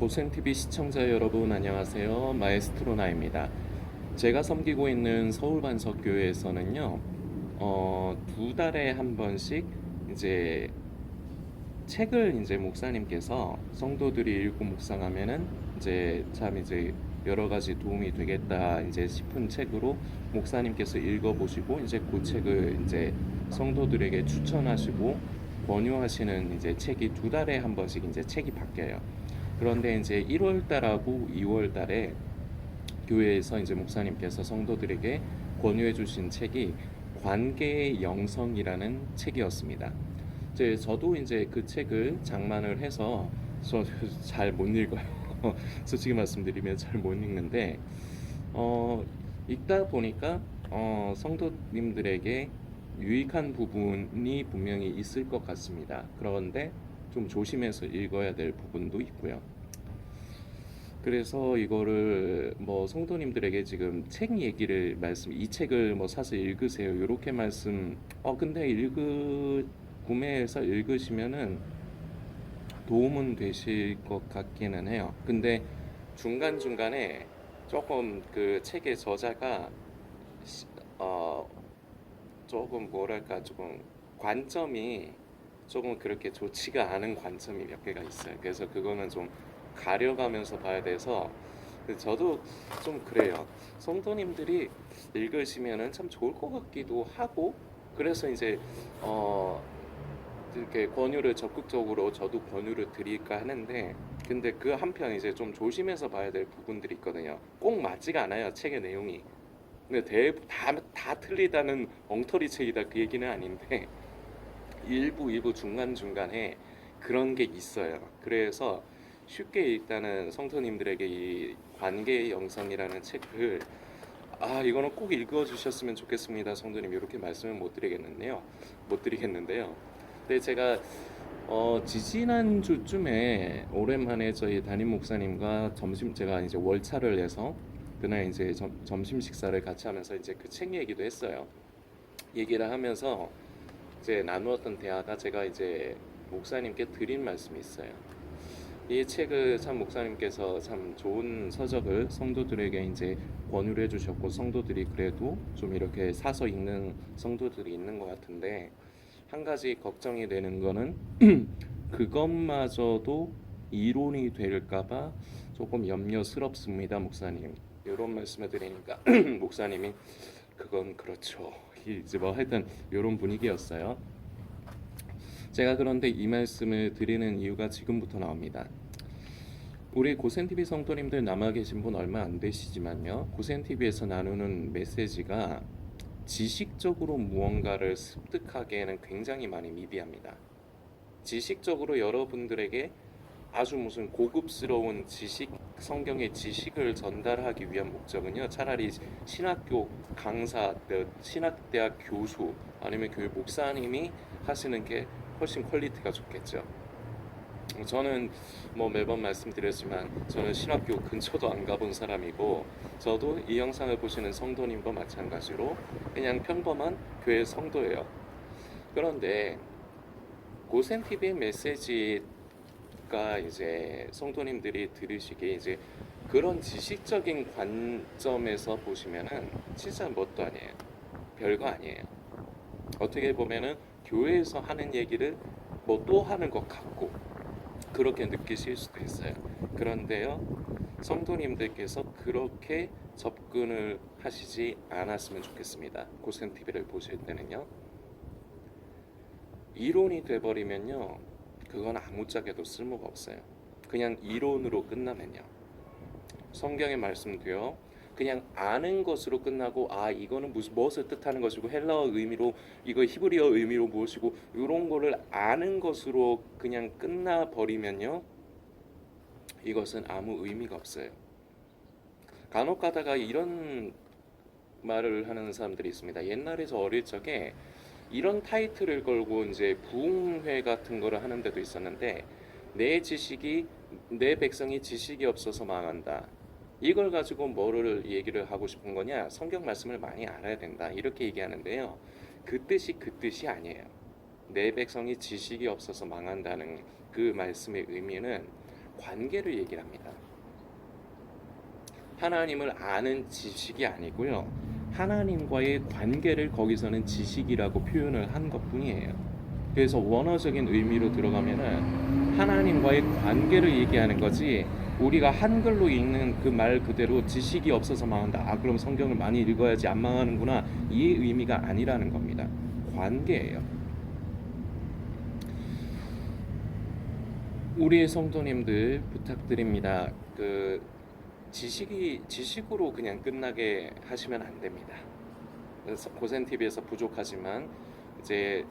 고센TV 시청자 여러분 안녕하세요. 마에스트로나입니다. 제가 섬기고 있는 서울반석교회에서는요, 두 달에 한 번씩 이제 책을 이제 목사님께서 성도들이 읽고 묵상하면은 이제 여러 가지 도움이 되겠다 이제 싶은 책으로 목사님께서 읽어보시고 이제 그 책을 이제 성도들에게 추천하시고 권유하시는 이제 책이 두 달에 한 번씩 이제 책이 바뀌어요. 그런데 이제 1월 달하고 2월 달에 교회에서 이제 목사님께서 성도들에게 권유해 주신 책이 관계의 영성이라는 책이었습니다. 저도 이제 그 책을 장만을 해서 잘 못 읽어요. 솔직히 말씀드리면 잘 못 읽는데 읽다 보니까 성도님들에게 유익한 부분이 분명히 있을 것 같습니다. 그런데 좀 조심해서 읽어야 될 부분도 있고요. 그래서 이거를 뭐 성도님들에게 지금 책 얘기를 이 책을 뭐 사서 읽으세요 이렇게 말씀 근데 구매해서 읽으시면은 도움은 되실 것 같기는 해요. 근데 중간중간에 조금 그 책의 저자가 시- 어 조금 뭐랄까 조금 관점이 조금 그렇게 좋지가 않은 관점이 몇 개가 있어요. 그래서 그거는 좀 가려가면서 봐야 돼서 저도 좀 그래요. 성도님들이 읽으시면은 참 좋을 것 같기도 하고 그래서 이제 어 이렇게 권유를 적극적으로 저도 권유를 드릴까 하는데 근데 그 한편 이제 좀 조심해서 봐야 될 부분들이 있거든요. 꼭 맞지가 않아요. 책의 내용이. 근데 다 틀리다는 엉터리 책이다 그 얘기는 아닌데 일부 중간중간에 그런 게 있어요. 그래서 쉽게 일단은 성도님들에게 이 관계의 영성이라는 책을 이거는 꼭 읽어주셨으면 좋겠습니다. 성도님 이렇게 말씀을 못 드리겠는데요. 근데 제가 지지난 주쯤에 오랜만에 저희 담임 목사님과 제가 이제 월차를 내서 그날 이제 점심 식사를 같이 하면서 이제 그 책 얘기도 했어요. 얘기를 하면서 이제 나누었던 대화가 제가 이제 목사님께 드린 말씀이 있어요. 이 책을 참 목사님께서 참 좋은 서적을 성도들에게 이제 권유를 해주셨고 성도들이 그래도 좀 이렇게 사서 읽는 성도들이 있는 것 같은데 한 가지 걱정이 되는 거는 그것마저도 이론이 될까봐 조금 염려스럽습니다, 목사님. 이런 말씀을 드리니까 목사님이 그건 그렇죠. 이제 뭐 하여튼 이런 분위기였어요. 제가 그런데 이 말씀을 드리는 이유가 지금부터 나옵니다. 우리 고센TV 성도님들 남아 계신 분 얼마 안 되시지만요. 고센TV에서 나누는 메시지가 지식적으로 무언가를 습득하기에는 굉장히 많이 미비합니다. 지식적으로 여러분들에게 아주 무슨 고급스러운 성경의 지식을 전달하기 위한 목적은요. 차라리 신학교 강사, 신학대학 교수 아니면 교회 목사님이 하시는 게 훨씬 퀄리티가 좋겠죠. 저는 뭐 매번 말씀드렸지만 저는 신학교 근처도 안 가본 사람이고 저도 이 영상을 보시는 성도님과 마찬가지로 그냥 평범한 교회 성도예요. 그런데 고센TV의 메시지가 이제 성도님들이 들으시기에 이제 그런 지식적인 관점에서 보시면은 진짜 뭣도 아니에요. 별거 아니에요. 어떻게 보면은 교회에서 하는 얘기를 뭐 또 하는 것 같고 그렇게 느끼실 수도 있어요. 그런데요, 성도님들께서 그렇게 접근을 하시지 않았으면 좋겠습니다. 고센TV를 보실 때는요. 이론이 돼버리면요, 그건 아무짝에도 쓸모가 없어요. 그냥 이론으로 끝나면요. 성경의 말씀도요, 그냥 아는 것으로 끝나고 이거는 무엇을 뜻하는 것이고 헬라어 의미로 이거 히브리어 의미로 무엇이고 이런 거를 아는 것으로 그냥 끝나버리면요 이것은 아무 의미가 없어요. 간혹 가다가 이런 말을 하는 사람들이 있습니다. 옛날에 저 어릴 적에 이런 타이틀을 걸고 이제 부흥회 같은 거를 하는 데도 있었는데 내 백성이 지식이 없어서 망한다. 이걸 가지고 뭐를 얘기를 하고 싶은 거냐? 성경 말씀을 많이 알아야 된다. 이렇게 얘기하는데요. 그 뜻이 아니에요. 내 백성이 지식이 없어서 망한다는 그 말씀의 의미는 관계를 얘기를 합니다. 하나님을 아는 지식이 아니고요. 하나님과의 관계를 거기서는 지식이라고 표현을 한 것뿐이에요. 그래서 원어적인 의미로 들어가면은 하나님과의 관계를 얘기하는 거지, 우리가 한글로 읽는 그 말 그대로 지식이 없어서 망한다. 아, 그럼 성경을 많이 읽어야지 안 망하는구나. 이 의미가 아니라는 겁니다. 관계예요. 우리 성도님들 부탁드립니다. 지식으로 그냥 끝나게 하시면 안 됩니다. 고센 TV에서 부족하지만 이제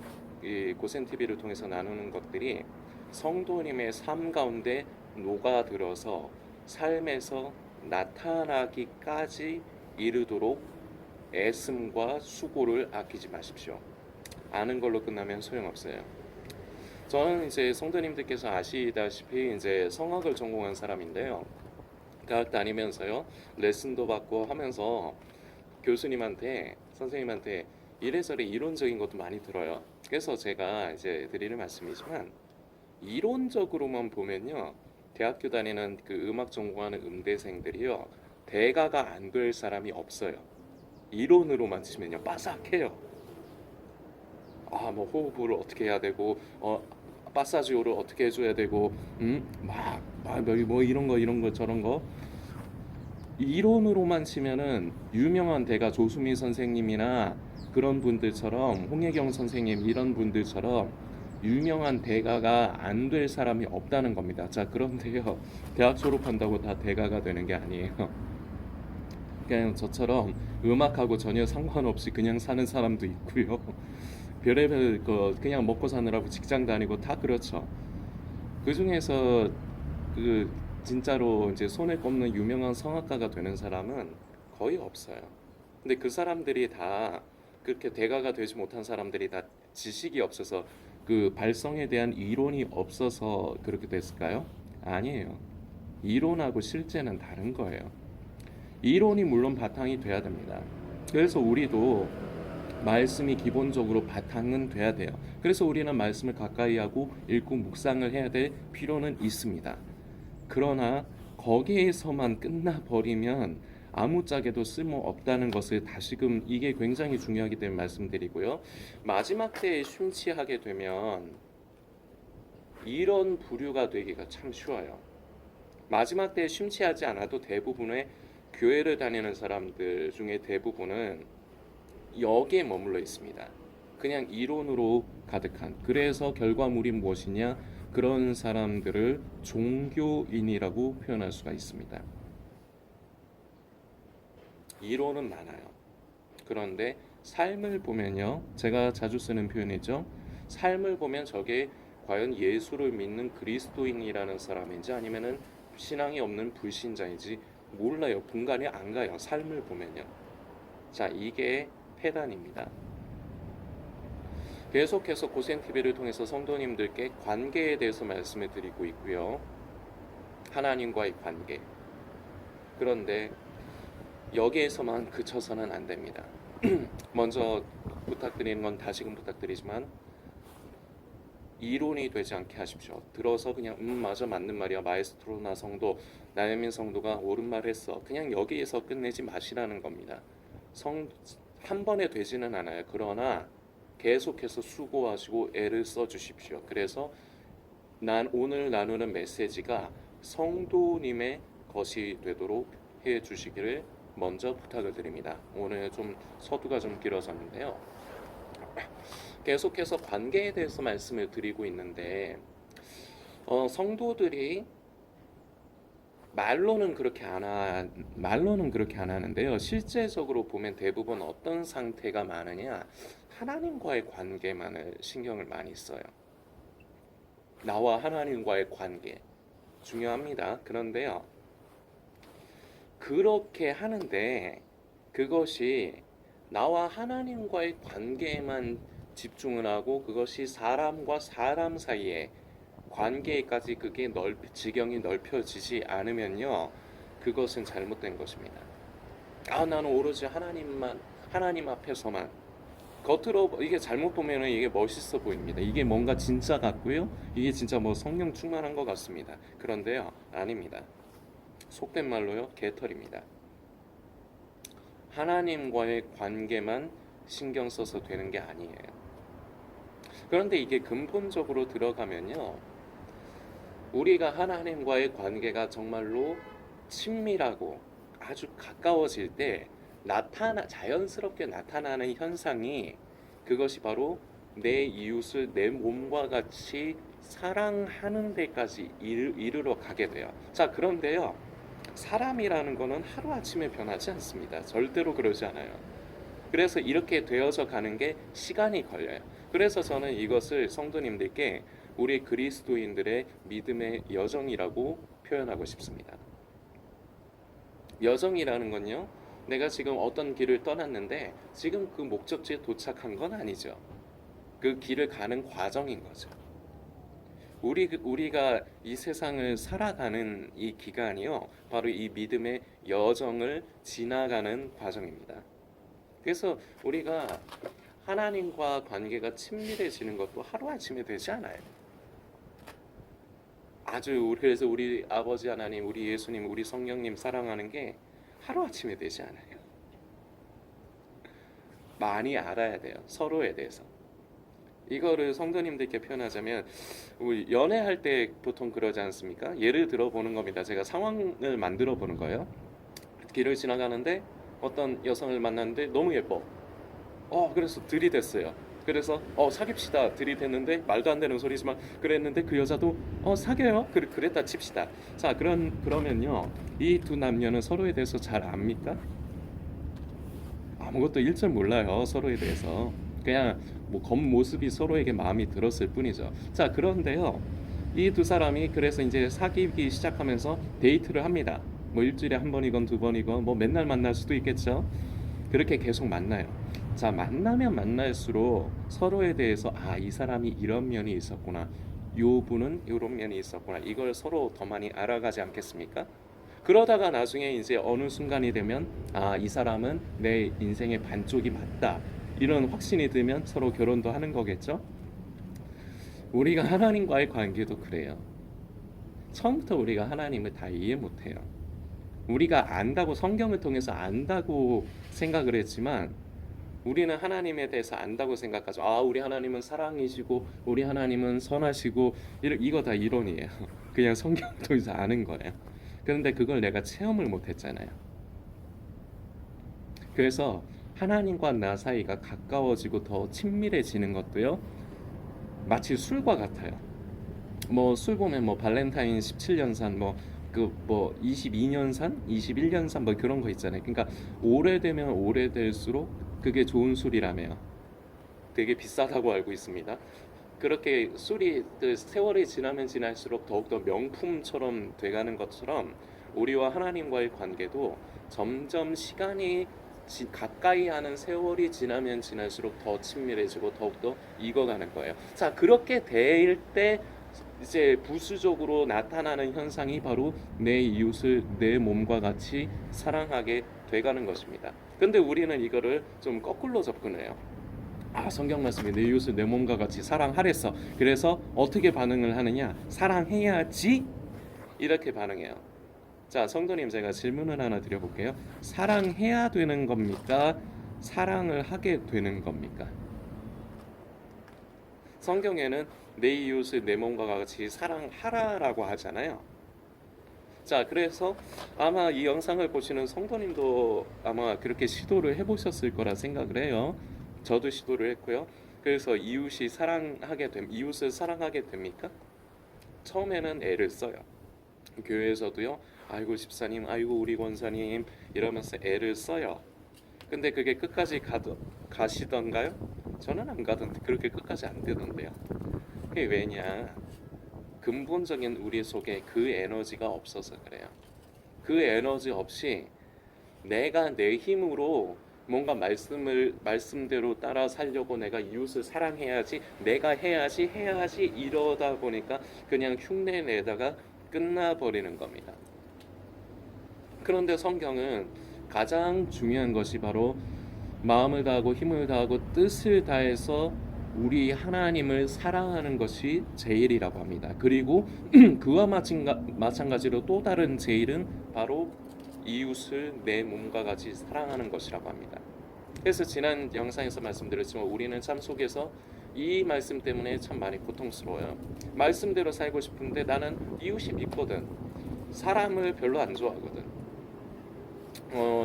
이 고센 TV를 통해서 나누는 것들이 성도님의 삶 가운데 녹아들어서 삶에서 나타나기까지 이르도록 애씀과 수고를 아끼지 마십시오. 아는 걸로 끝나면 소용없어요. 저는 이제 성도님들께서 아시다시피 이제 성악을 전공한 사람인데요. 대학 다니면서요, 레슨도 받고 하면서 교수님한테, 선생님한테 이래저래 이론적인 것도 많이 들어요. 그래서 제가 이제 드리는 말씀이지만, 이론적으로만 보면요, 대학교 다니는 그 음악 전공하는 음대생들이요, 대가가 안 될 사람이 없어요. 이론으로만 치면요, 빠삭해요. 뭐 호흡을 어떻게 해야 되고, 파사지오를 어떻게 해줘야 되고, 뭐 이런 거 저런 거. 이론으로만 치면은 유명한 대가 조수미 선생님이나 그런 분들처럼, 홍혜경 선생님 이런 분들처럼 유명한 대가가 안 될 사람이 없다는 겁니다. 자, 그런데요, 대학 졸업한다고 다 대가가 되는 게 아니에요. 그냥 저처럼 음악하고 전혀 상관없이 그냥 사는 사람도 있고요. 별의별 거 그냥 먹고 사느라고 직장 다니고 다 그렇죠. 그 중에서 그 진짜로 이제 손에 꼽는 유명한 성악가가 되는 사람은 거의 없어요. 근데 그 사람들이 다, 그렇게 대가가 되지 못한 사람들이 다 지식이 없어서, 그 발성에 대한 이론이 없어서 그렇게 됐을까요? 아니에요. 이론하고 실제는 다른 거예요. 이론이 물론 바탕이 돼야 됩니다. 그래서 우리도 말씀이 기본적으로 바탕은 돼야 돼요. 그래서 우리는 말씀을 가까이 하고 읽고 묵상을 해야 될 필요는 있습니다. 그러나 거기에서만 끝나버리면 아무짝에도 쓸모없다는 것을 다시금, 이게 굉장히 중요하기 때문에 말씀드리고요. 마지막 때에 심취하게 되면 이런 부류가 되기가 참 쉬워요. 마지막 때에 심취하지 않아도 대부분의 교회를 다니는 사람들 중에 대부분은 여기에 머물러 있습니다. 그냥 이론으로 가득한. 그래서 결과물이 무엇이냐? 그런 사람들을 종교인이라고 표현할 수가 있습니다. 이론은 많아요. 그런데 삶을 보면요, 제가 자주 쓰는 표현이죠. 삶을 보면 저게 과연 예수를 믿는 그리스도인이라는 사람인지 아니면은 신앙이 없는 불신자인지 몰라요. 분간이 안 가요. 삶을 보면요. 자, 이게 패단입니다. 계속해서 고센TV를 통해서 성도님들께 관계에 대해서 말씀을 드리고 있고요. 하나님과의 관계. 그런데 여기에서만 그쳐서는 안 됩니다. 먼저 부탁드리는 건 다시금 부탁드리지만, 이론이 되지 않게 하십시오. 들어서 그냥 맞아, 맞는 말이야, 마에스트로나 성도, 나혜민 성도가 옳은 말 했어, 그냥 여기에서 끝내지 마시라는 겁니다. 한 번에 되지는 않아요. 그러나 계속해서 수고하시고 애를 써주십시오. 그래서 오늘 나누는 메시지가 성도님의 것이 되도록 해주시기를 먼저 부탁을 드립니다. 오늘 좀 서두가 좀 길어졌는데요. 계속해서 관계에 대해서 말씀을 드리고 있는데, 성도들이 말로는 그렇게 안 하는데요. 실제적으로 보면 대부분 어떤 상태가 많으냐? 하나님과의 관계만을 신경을 많이 써요. 나와 하나님과의 관계 중요합니다. 그런데요, 그렇게 하는데 그것이 나와 하나님과의 관계에만 집중을 하고, 그것이 사람과 사람 사이에 관계까지 그게 지경이 넓혀지지 않으면요, 그것은 잘못된 것입니다. 나는 오로지 하나님 앞에서만, 겉으로 이게 잘못 보면은 이게 멋있어 보입니다. 이게 뭔가 진짜 같고요. 이게 진짜 뭐 성령 충만한 것 같습니다. 그런데요, 아닙니다. 속된 말로요, 개털입니다. 하나님과의 관계만 신경 써서 되는 게 아니에요. 그런데 이게 근본적으로 들어가면요, 우리가 하나님과의 관계가 정말로 친밀하고 아주 가까워질 때 자연스럽게 나타나는 현상이, 그것이 바로 내 이웃을 내 몸과 같이 사랑하는 데까지 이르러 가게 돼요. 자, 그런데요, 사람이라는 거는 하루아침에 변하지 않습니다. 절대로 그러지 않아요. 그래서 이렇게 되어서 가는 게 시간이 걸려요. 그래서 저는 이것을 성도님들께 우리 그리스도인들의 믿음의 여정이라고 표현하고 싶습니다. 여정이라는 건요, 내가 지금 어떤 길을 떠났는데 지금 그 목적지에 도착한 건 아니죠. 그 길을 가는 과정인 거죠. 우리가 이 세상을 살아가는 이 기간이요, 바로 이 믿음의 여정을 지나가는 과정입니다. 그래서 우리가 하나님과 관계가 친밀해지는 것도 하루아침에 되지 않아요. 그래서 우리 아버지 하나님, 우리 예수님, 우리 성령님 사랑하는 게 하루아침에 되지 않아요. 많이 알아야 돼요, 서로에 대해서. 이거를 성도님들께 표현하자면, 우리 연애할 때 보통 그러지 않습니까? 예를 들어 보는 겁니다. 제가 상황을 만들어 보는 거예요. 길을 지나가는데 어떤 여성을 만났는데 너무 예뻐. 그래서 들이댔어요. 그래서 사귀읍시다 들이댔는데, 말도 안 되는 소리지만 그랬는데 그 여자도 사귀어요. 그랬다 칩시다. 자, 그러면요, 이 두 남녀는 서로에 대해서 잘 압니까? 아무것도 일절 몰라요, 서로에 대해서. 그냥 뭐 겉모습이 서로에게 마음이 들었을 뿐이죠. 자, 그런데요, 이 두 사람이 그래서 이제 사귀기 시작하면서 데이트를 합니다. 뭐 일주일에 한 번이건 두 번이건 뭐 맨날 만날 수도 있겠죠. 그렇게 계속 만나요. 자, 만나면 만날수록 서로에 대해서, 이 사람이 이런 면이 있었구나, 요 분은 이런 면이 있었구나, 이걸 서로 더 많이 알아가지 않겠습니까? 그러다가 나중에 이제 어느 순간이 되면, 이 사람은 내 인생의 반쪽이 맞다, 이런 확신이 들면 서로 결혼도 하는 거겠죠. 우리가 하나님과의 관계도 그래요. 처음부터 우리가 하나님을 다 이해 못해요. 우리가 안다고, 성경을 통해서 안다고 생각을 했지만, 우리는 하나님에 대해서 안다고 생각하죠. 우리 하나님은 사랑이시고 우리 하나님은 선하시고, 이거 다 이론이에요. 그냥 성경을 통해서 아는 거예요. 그런데 그걸 내가 체험을 못했잖아요. 그래서 하나님과 나 사이가 가까워지고 더 친밀해지는 것도요, 마치 술과 같아요. 뭐 술 보면 뭐 발렌타인 17년산, 뭐 22년산, 21년산 뭐 그런 거 있잖아요. 그러니까 오래되면 오래될수록 그게 좋은 술이라며요. 되게 비싸다고 알고 있습니다. 그렇게 술이 그 세월이 지나면 지날수록 더욱더 명품처럼 돼가는 것처럼, 우리와 하나님과의 관계도 점점 시간이 가까이 하는 세월이 지나면 지날수록 더 친밀해지고 더욱더 익어가는 거예요. 자, 그렇게 될 때 이제 부수적으로 나타나는 현상이 바로 내 이웃을 내 몸과 같이 사랑하게 돼가는 것입니다. 근데 우리는 이거를 좀 거꾸로 접근해요. 성경 말씀이 내 이웃을 내 몸과 같이 사랑하랬어. 그래서 어떻게 반응을 하느냐? 사랑해야지, 이렇게 반응해요. 자, 성도님, 제가 질문을 하나 드려볼게요. 사랑해야 되는 겁니까? 사랑을 하게 되는 겁니까? 성경에는 내 이웃을 내 몸과 같이 사랑하라라고 하잖아요. 자, 그래서 아마 이 영상을 보시는 성도님도 아마 그렇게 시도를 해보셨을 거라 생각을 해요. 저도 시도를 했고요. 그래서 이웃을 사랑하게 됩니까? 처음에는 애를 써요. 교회에서도요, 아이고 집사님, 아이고 우리 권사님 이러면서 애를 써요. 근데 그게 끝까지 가시던가요? 저는 안 가던데, 그렇게 끝까지 안 되던데요. 그게 왜냐? 근본적인 우리 속에 그 에너지가 없어서 그래요. 그 에너지 없이 내가 내 힘으로 뭔가 말씀대로 따라 살려고, 내가 이웃을 사랑해야지, 내가 해야지 이러다 보니까 그냥 흉내 내다가 끝나버리는 겁니다. 그런데 성경은 가장 중요한 것이 바로 마음을 다하고 힘을 다하고 뜻을 다해서 우리 하나님을 사랑하는 것이 제일이라고 합니다. 그리고 그와 마찬가지로 또 다른 제일은 바로 이웃을 내 몸과 같이 사랑하는 것이라고 합니다. 그래서 지난 영상에서 말씀드렸지만 우리는 삶 속에서 이 말씀 때문에 참 많이 고통스러워요. 말씀대로 살고 싶은데 나는 이웃이 밉거든. 사람을 별로 안 좋아하거든.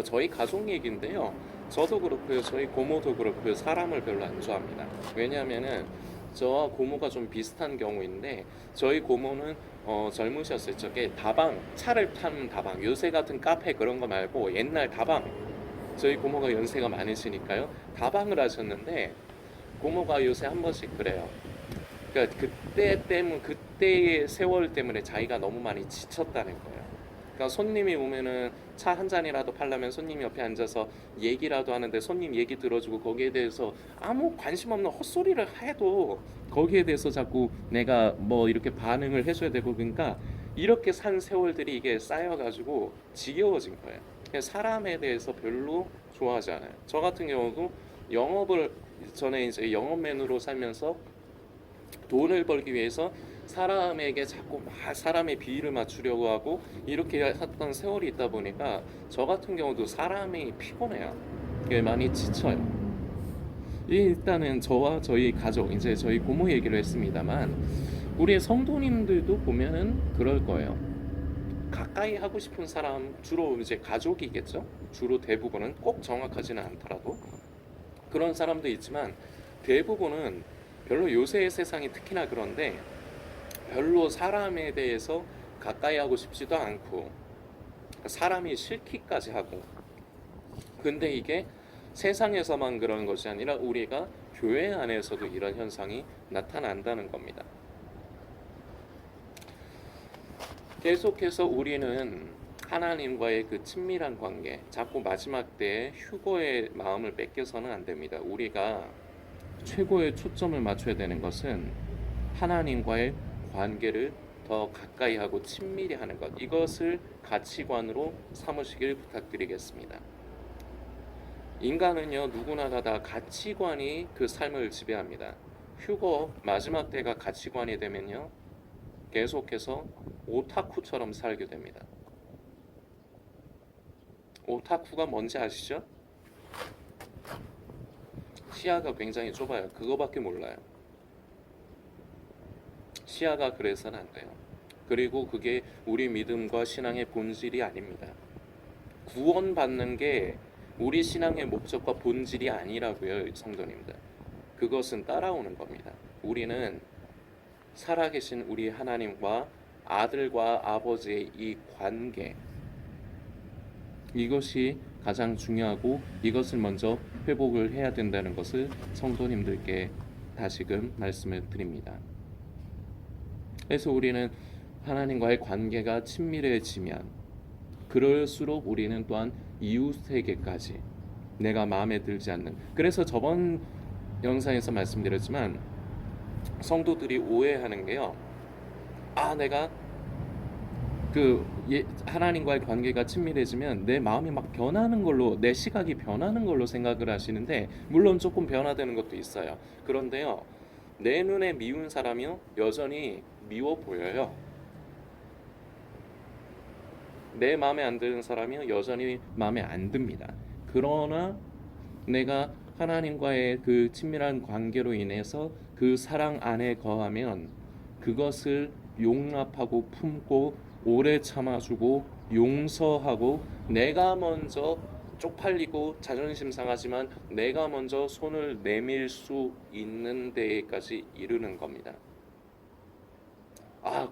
저희 가족 얘기인데요. 저도 그렇고요. 저희 고모도 그렇고요. 사람을 별로 안 좋아합니다. 왜냐하면은 저와 고모가 좀 비슷한 경우인데 저희 고모는 젊으셨을 적에 다방, 차를 타는 다방, 요새 같은 카페 그런 거 말고 옛날 다방, 저희 고모가 연세가 많으시니까요. 다방을 하셨는데 고모가 요새 한 번씩 그래요. 그러니까 그때의 세월 때문에 자기가 너무 많이 지쳤다는 거예요. 그러니까 손님이 오면은 차 한 잔이라도 팔려면 손님 옆에 앉아서 얘기라도 하는데 손님 얘기 들어주고 거기에 대해서 아무 관심 없는 헛소리를 해도 거기에 대해서 자꾸 내가 뭐 이렇게 반응을 해줘야 되고 그러니까 이렇게 산 세월들이 이게 쌓여가지고 지겨워진 거예요. 사람에 대해서 별로 좋아하지 않아요. 저 같은 경우도 영업을 전에 이제 영업맨으로 살면서 돈을 벌기 위해서 사람에게 자꾸 막 사람의 비위를 맞추려고 하고 이렇게 했던 세월이 있다 보니까 저 같은 경우도 사람이 피곤해요. 많이 지쳐요. 일단은 저와 저희 가족 이제 저희 고모 얘기를 했습니다만 우리의 성도님들도 보면은 그럴 거예요. 가까이 하고 싶은 사람 주로 이제 가족이겠죠. 주로 대부분은 꼭 정확하지는 않더라도 그런 사람도 있지만 대부분은 별로 요새의 세상이 특히나 그런데 별로 사람에 대해서 가까이 하고 싶지도 않고 사람이 싫기까지 하고 근데 이게 세상에서만 그런 것이 아니라 우리가 교회 안에서도 이런 현상이 나타난다는 겁니다. 계속해서 우리는 하나님과의 그 친밀한 관계 자꾸 마지막 때에 휴거의 마음을 뺏겨서는 안 됩니다. 우리가 최고의 초점을 맞춰야 되는 것은 하나님과의 관계를 더 가까이 하고 친밀히 하는 것 이것을 가치관으로 삼으시길 부탁드리겠습니다. 인간은요 누구나 다 가치관이 그 삶을 지배합니다. 휴거 마지막 때가 가치관이 되면요 계속해서 오타쿠처럼 살게 됩니다. 오타쿠가 뭔지 아시죠? 시야가 굉장히 좁아요. 그거밖에 몰라요. 시야가 그래서는 안 돼요. 그리고 그게 우리 믿음과 신앙의 본질이 아닙니다. 구원받는 게 우리 신앙의 목적과 본질이 아니라고요, 성도님들. 그것은 따라오는 겁니다. 우리는 살아계신 우리 하나님과 아들과 아버지의 이 관계 이것이 가장 중요하고 이것을 먼저 회복을 해야 된다는 것을 성도님들께 다시금 말씀을 드립니다. 그래서 우리는 하나님과의 관계가 친밀해지면 그럴수록 우리는 또한 이웃에게까지 내가 마음에 들지 않는 그래서 저번 영상에서 말씀드렸지만 성도들이 오해하는 게요. 내가 하나님과의 관계가 친밀해지면 내 마음이 막 변하는 걸로 내 시각이 변하는 걸로 생각을 하시는데 물론 조금 변화되는 것도 있어요. 그런데요. 내 눈에 미운 사람이요 여전히 미워 보여요. 내 마음에 안 드는 사람이요 여전히 마음에 안 듭니다. 그러나 내가 하나님과의 그 친밀한 관계로 인해서 그 사랑 안에 거하면 그것을 용납하고 품고 오래 참아주고 용서하고 내가 먼저 쪽팔리고 자존심 상하지만 내가 먼저 손을 내밀 수 있는 데까지 이르는 겁니다.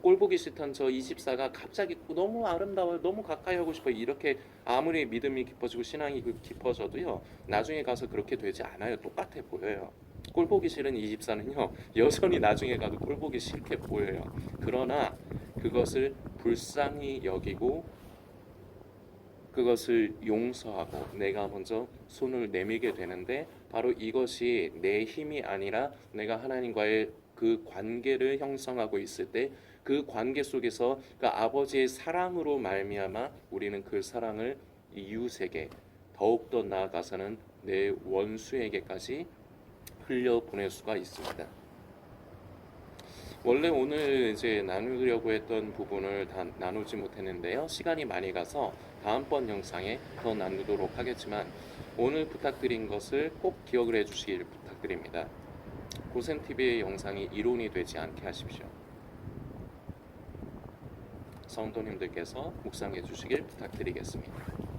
꼴 보기 싫던 저 24가 갑자기 너무 아름다워요. 너무 가까이 하고 싶어요. 이렇게 아무리 믿음이 깊어지고 신앙이 깊어져도요. 나중에 가서 그렇게 되지 않아요. 똑같아 보여요. 꼴 보기 싫은 24는요. 여전히 나중에 가도 꼴 보기 싫게 보여요. 그러나 그것을 불쌍히 여기고 그것을 용서하고 내가 먼저 손을 내밀게 되는데 바로 이것이 내 힘이 아니라 내가 하나님과의 그 관계를 형성하고 있을 때 그 관계 속에서 그 아버지의 사랑으로 말미암아 우리는 그 사랑을 이웃에게 더욱더 나아가서는 내 원수에게까지 흘려보낼 수가 있습니다. 원래 오늘 이제 나누려고 했던 부분을 다 나누지 못했는데요. 시간이 많이 가서 다음번 영상에 더 나누도록 하겠지만 오늘 부탁드린 것을 꼭 기억을 해주시길 부탁드립니다. 고센TV의 영상이 이론이 되지 않게 하십시오. 성도님들께서 묵상해 주시길 부탁드리겠습니다.